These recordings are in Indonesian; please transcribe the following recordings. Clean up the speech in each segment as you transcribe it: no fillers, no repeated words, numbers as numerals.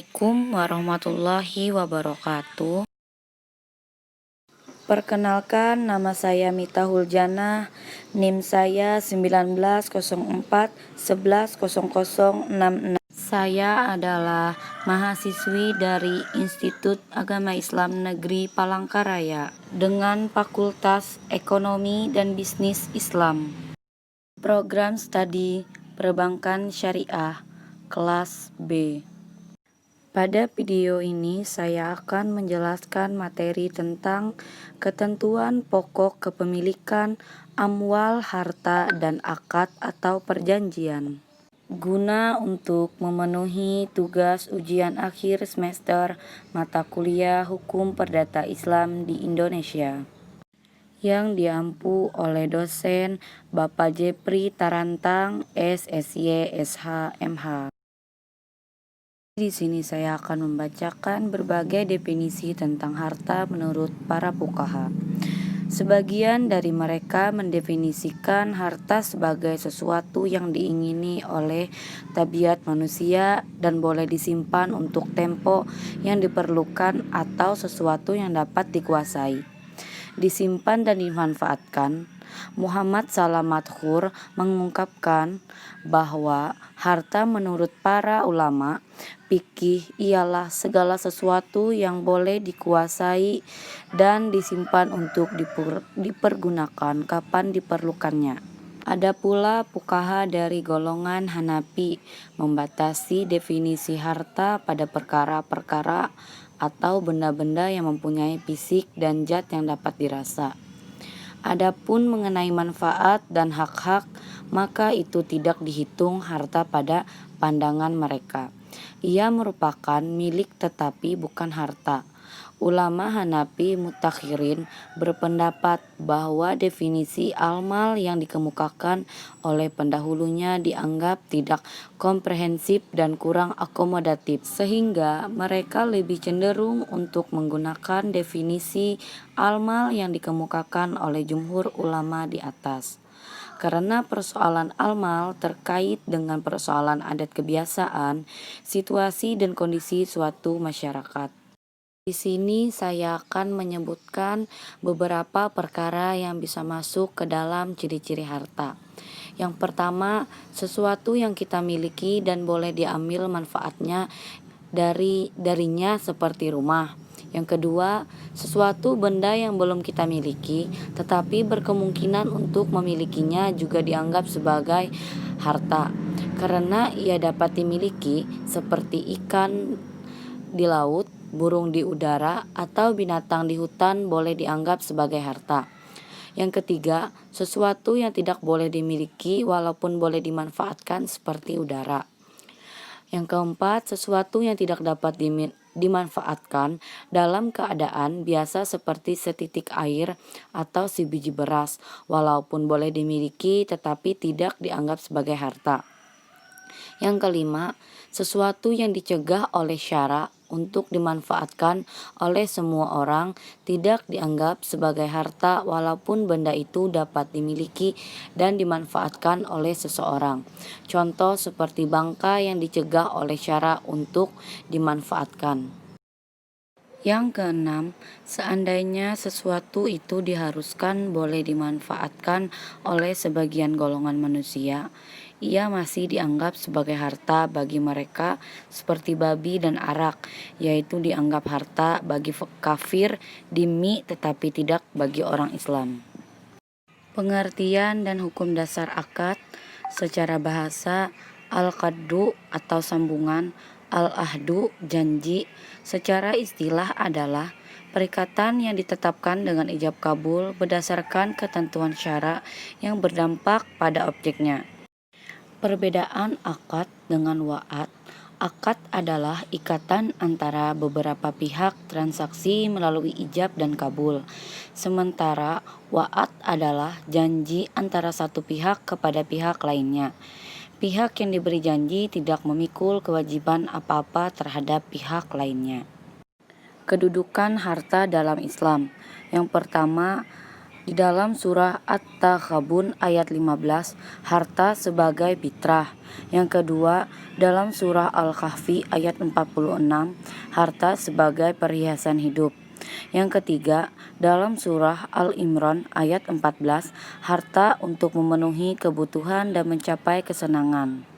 Assalamualaikum warahmatullahi wabarakatuh. Perkenalkan, nama saya Mita Huljana, NIM saya 1904110066. Saya adalah mahasiswi dari Institut Agama Islam Negeri Palangkaraya dengan Fakultas Ekonomi dan Bisnis Islam. Program Studi Perbankan Syariah kelas B. Pada video ini saya akan menjelaskan materi tentang ketentuan pokok kepemilikan, amwal, harta, dan akad atau perjanjian. Guna untuk memenuhi tugas ujian akhir semester mata kuliah Hukum Perdata Islam di Indonesia yang diampu oleh dosen Bapak Jepri Tarantang, SSY, SH, MH. Di sini saya akan membacakan berbagai definisi tentang harta menurut para fuqaha. Sebagian dari mereka mendefinisikan harta sebagai sesuatu yang diingini oleh tabiat manusia dan boleh disimpan untuk tempo yang diperlukan atau sesuatu yang dapat dikuasai, disimpan dan dimanfaatkan. Muhammad Salamat Khur mengungkapkan bahwa harta menurut para ulama fikih ialah segala sesuatu yang boleh dikuasai dan disimpan untuk dipergunakan kapan diperlukannya. Ada pula fuqaha dari golongan Hanafi membatasi definisi harta pada perkara-perkara atau benda-benda yang mempunyai fisik dan zat yang dapat dirasa. Adapun mengenai manfaat dan hak-hak, maka itu tidak dihitung harta pada pandangan mereka. Ia merupakan milik tetapi bukan harta. Ulama Hanafi mutakhirin berpendapat bahwa definisi al-mal yang dikemukakan oleh pendahulunya dianggap tidak komprehensif dan kurang akomodatif, sehingga mereka lebih cenderung untuk menggunakan definisi al-mal yang dikemukakan oleh jumhur ulama di atas. Karena persoalan al-mal terkait dengan persoalan adat kebiasaan, situasi dan kondisi suatu masyarakat. Di sini saya akan menyebutkan beberapa perkara yang bisa masuk ke dalam ciri-ciri harta. Yang pertama, sesuatu yang kita miliki dan boleh diambil manfaatnya darinya seperti rumah. Yang kedua, sesuatu benda yang belum kita miliki tetapi berkemungkinan untuk memilikinya juga dianggap sebagai harta karena ia dapat dimiliki, seperti ikan di laut, burung di udara, atau binatang di hutan boleh dianggap sebagai harta. Yang ketiga, sesuatu yang tidak boleh dimiliki walaupun boleh dimanfaatkan seperti udara. Yang keempat, sesuatu yang tidak dapat dimanfaatkan dalam keadaan biasa seperti setitik air atau sebiji beras, walaupun boleh dimiliki tetapi tidak dianggap sebagai harta. Yang kelima, sesuatu yang dicegah oleh syara untuk dimanfaatkan oleh semua orang tidak dianggap sebagai harta walaupun benda itu dapat dimiliki dan dimanfaatkan oleh seseorang. Contoh seperti bangka yang dicegah oleh syara untuk dimanfaatkan. Yang keenam, seandainya sesuatu itu diharuskan boleh dimanfaatkan oleh sebagian golongan manusia, ia masih dianggap sebagai harta bagi mereka seperti babi dan arak, yaitu dianggap harta bagi kafir dhimmi tetapi tidak bagi orang Islam. Pengertian dan hukum dasar akad secara bahasa: al-qaddu atau sambungan, al-ahdu janji, secara istilah adalah perikatan yang ditetapkan dengan ijab kabul berdasarkan ketentuan syara yang berdampak pada objeknya. Perbedaan akad dengan wa'ad. Akad adalah ikatan antara beberapa pihak transaksi melalui ijab dan kabul. Sementara wa'ad adalah janji antara satu pihak kepada pihak lainnya. Pihak yang diberi janji tidak memikul kewajiban apa-apa terhadap pihak lainnya. Kedudukan harta dalam Islam. Yang pertama, Di dalam surah At-Taghabun ayat 15, harta sebagai fitrah. Yang kedua, dalam surah Al-Kahfi ayat 46, harta sebagai perhiasan hidup. Yang ketiga, dalam surah Al-Imran ayat 14, harta untuk memenuhi kebutuhan dan mencapai kesenangan.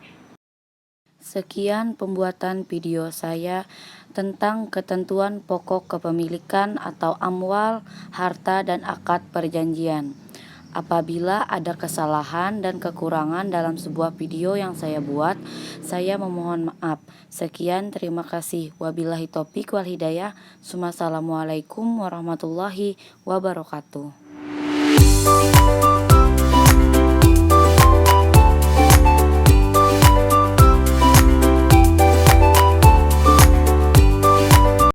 Sekian pembuatan video saya tentang ketentuan pokok kepemilikan atau amwal, harta, dan akad perjanjian. Apabila ada kesalahan dan kekurangan dalam sebuah video yang saya buat, saya memohon maaf. Sekian, terima kasih. Wabillahi taufiq wal hidayah. Wassalamualaikum warahmatullahi wabarakatuh.